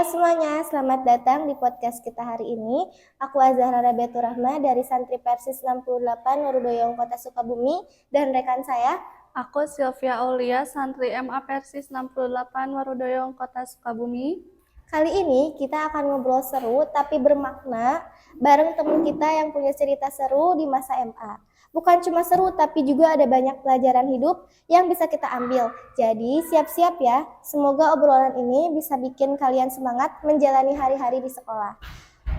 semuanya, selamat datang di podcast kita hari ini. Aku Azahra Rabiatur Rahma dari Santri Persis 68 Warudoyong Kota Sukabumi dan rekan saya. Aku Sylvia Aulia, Santri MA Persis 68 Warudoyong Kota Sukabumi. Kali ini kita akan ngobrol seru tapi bermakna bareng teman kita yang punya cerita seru di masa MA. Bukan cuma seru tapi juga ada banyak pelajaran hidup yang bisa kita ambil. Jadi siap-siap ya, semoga obrolan ini bisa bikin kalian semangat menjalani hari-hari di sekolah.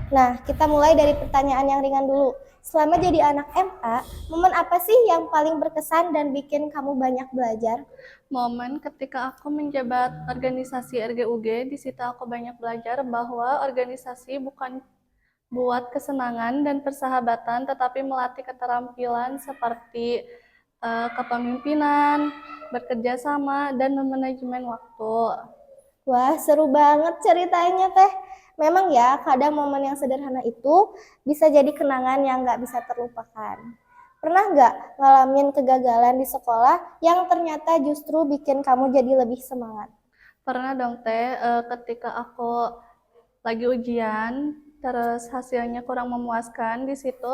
Nah, kita mulai dari pertanyaan yang ringan dulu. Selama jadi anak MA, momen apa sih yang paling berkesan dan bikin kamu banyak belajar? Momen ketika aku menjabat organisasi RGUG, di situ aku banyak belajar bahwa organisasi bukan buat kesenangan dan persahabatan, tetapi melatih keterampilan seperti kepemimpinan, bekerja sama, dan memanajemen waktu. Wah, seru banget ceritanya teh. Memang ya, kadang momen yang sederhana itu bisa jadi kenangan yang nggak bisa terlupakan. Pernah nggak ngalamin kegagalan di sekolah yang ternyata justru bikin kamu jadi lebih semangat? Pernah dong teh, ketika aku lagi ujian, terus hasilnya kurang memuaskan, di situ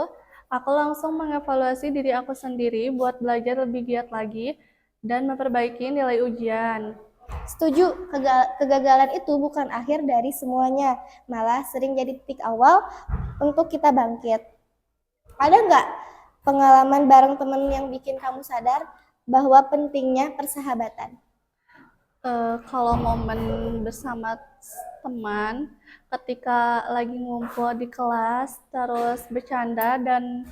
aku langsung mengevaluasi diri aku sendiri buat belajar lebih giat lagi dan memperbaiki nilai ujian. Setuju, kegagalan itu bukan akhir dari semuanya, malah sering jadi titik awal untuk kita bangkit. Ada nggak pengalaman bareng temen yang bikin kamu sadar bahwa pentingnya persahabatan? Kalau momen bersama teman, ketika lagi ngumpul di kelas, terus bercanda dan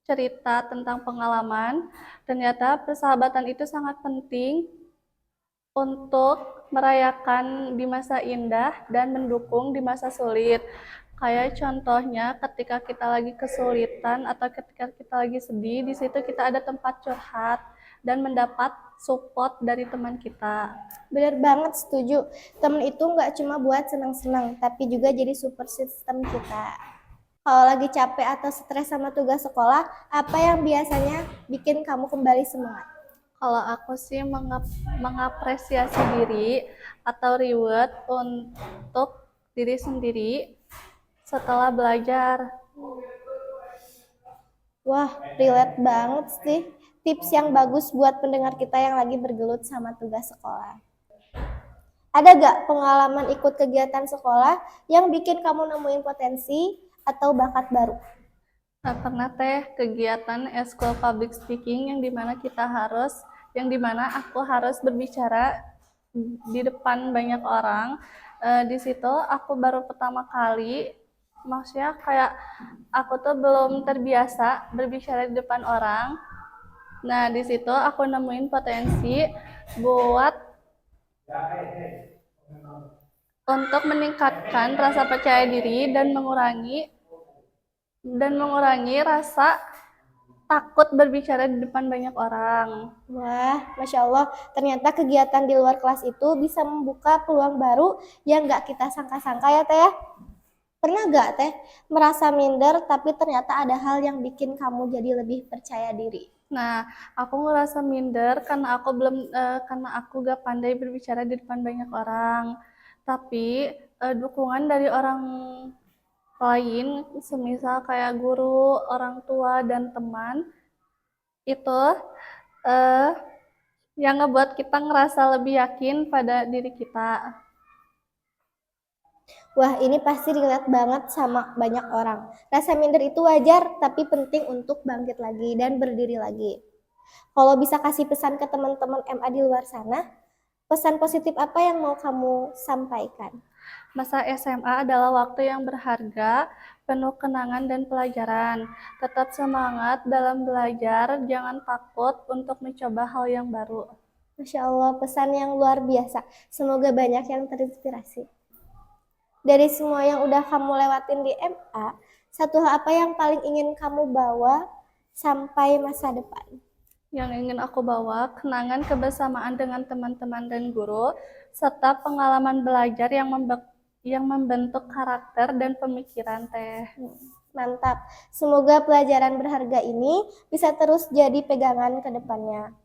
cerita tentang pengalaman, ternyata persahabatan itu sangat penting untuk merayakan di masa indah dan mendukung di masa sulit. Kayak contohnya ketika kita lagi kesulitan atau ketika kita lagi sedih, di situ kita ada tempat curhat dan mendapat support dari teman kita. Bener banget, setuju. Temen itu nggak cuma buat senang-senang, tapi juga jadi support system kita. Kalau lagi capek atau stres sama tugas sekolah, apa yang biasanya bikin kamu kembali semangat? Kalau aku sih mengapresiasi diri atau reward untuk diri sendiri setelah belajar. Wah, relate banget sih. Tips yang bagus buat pendengar kita yang lagi bergelut sama tugas sekolah. Ada gak pengalaman ikut kegiatan sekolah yang bikin kamu nemuin potensi atau bakat baru? Pernah teh kegiatan School Public Speaking yang dimana aku harus berbicara di depan banyak orang. Di situ aku baru pertama kali, maksudnya kayak aku tuh belum terbiasa berbicara di depan orang. Nah, di situ aku nemuin potensi buat untuk meningkatkan rasa percaya diri dan mengurangi rasa takut berbicara di depan banyak orang. Wah, Masya Allah, ternyata kegiatan di luar kelas itu bisa membuka peluang baru yang gak kita sangka-sangka ya Teh ya. Pernah gak Teh merasa minder tapi ternyata ada hal yang bikin kamu jadi lebih percaya diri? Nah, aku ngerasa minder karena aku gak pandai berbicara di depan banyak orang. Tapi dukungan dari orang lain, semisal kayak guru, orang tua, dan teman, itu eh, yang ngebuat kita ngerasa lebih yakin pada diri kita. Wah, ini pasti relate banget sama banyak orang. Rasa minder itu wajar, tapi penting untuk bangkit lagi dan berdiri lagi. Kalau bisa kasih pesan ke teman-teman MA di luar sana, pesan positif apa yang mau kamu sampaikan? Masa SMA adalah waktu yang berharga, penuh kenangan dan pelajaran. Tetap semangat dalam belajar, jangan takut untuk mencoba hal yang baru. Masya Allah, pesan yang luar biasa. Semoga banyak yang terinspirasi. Dari semua yang udah kamu lewatin di MA, satu hal apa yang paling ingin kamu bawa sampai masa depan? Yang ingin aku bawa, kenangan kebersamaan dengan teman-teman dan guru, serta pengalaman belajar yang membentuk karakter dan pemikiran teh. Mantap. Semoga pelajaran berharga ini bisa terus jadi pegangan ke depannya.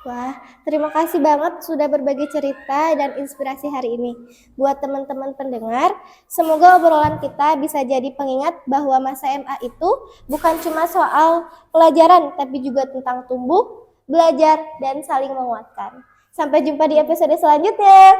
Wah, terima kasih banget sudah berbagi cerita dan inspirasi hari ini. Buat teman-teman pendengar, semoga obrolan kita bisa jadi pengingat bahwa masa MA itu bukan cuma soal pelajaran, tapi juga tentang tumbuh, belajar, dan saling menguatkan. Sampai jumpa di episode selanjutnya.